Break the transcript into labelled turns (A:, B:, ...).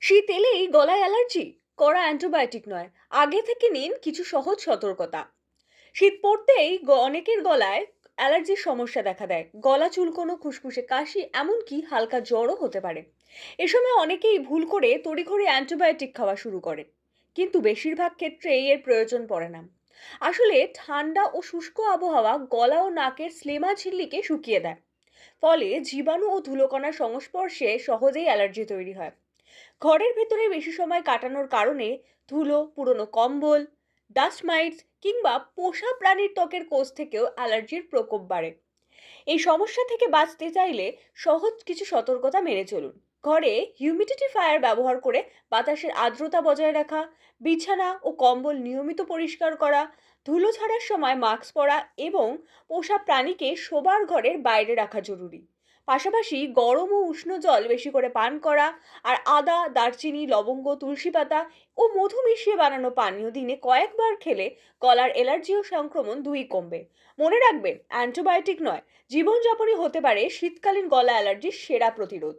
A: শীত এলেই গলায় অ্যালার্জি? কড়া অ্যান্টিবায়োটিক নয়, আগে থেকে নিন কিছু সহজ সতর্কতা। শীত পড়তেই অনেকের গলায় অ্যালার্জির সমস্যা দেখা দেয়, গলা চুলকোনো, খুসখুসে কাশি, এমনকি হালকা জ্বরও হতে পারে। এ সময় অনেকেই ভুল করে তড়িঘড়ি অ্যান্টিবায়োটিক খাওয়া শুরু করে, কিন্তু বেশিরভাগ ক্ষেত্রেই এর প্রয়োজন পড়ে না। আসলে ঠান্ডা ও শুষ্ক আবহাওয়া গলা ও নাকের স্লেমা ঝিল্লিকে শুকিয়ে দেয়, ফলে জীবাণু ও ধুলোকণার সংস্পর্শে সহজেই অ্যালার্জি তৈরি হয়। ঘরের ভেতরে বেশি সময় কাটানোর কারণে ধুলো, পুরনো কম্বল, ডাস্ট মাইটস কিংবা পোষা প্রাণীর ত্বকের কোষ থেকেও অ্যালার্জির প্রকোপ বাড়ে। এই সমস্যা থেকে বাঁচতে চাইলে সহজ কিছু সতর্কতা মেনে চলুন। ঘরে হিউমিডিফায়ার ব্যবহার করে বাতাসের আর্দ্রতা বজায় রাখা, বিছানা ও কম্বল নিয়মিত পরিষ্কার করা, ধুলো ছাড়ার সময় মাস্ক পরা এবং পোষা প্রাণীকে শোবার ঘরের বাইরে রাখা জরুরি। পাশাপাশি গরম ও উষ্ণ জল বেশি করে পান করা, আর আদা, দারচিনি, লবঙ্গ, তুলসী পাতা ও মধু মিশিয়ে বানানো পানীয় দিনে কয়েকবার খেলে গলার অ্যালার্জি ও সংক্রমণ দুই কমবে। মনে রাখবেন, অ্যান্টিবায়োটিক নয়, জীবনযাপনই হতে পারে শীতকালীন গলা অ্যালার্জির সেরা প্রতিরোধ।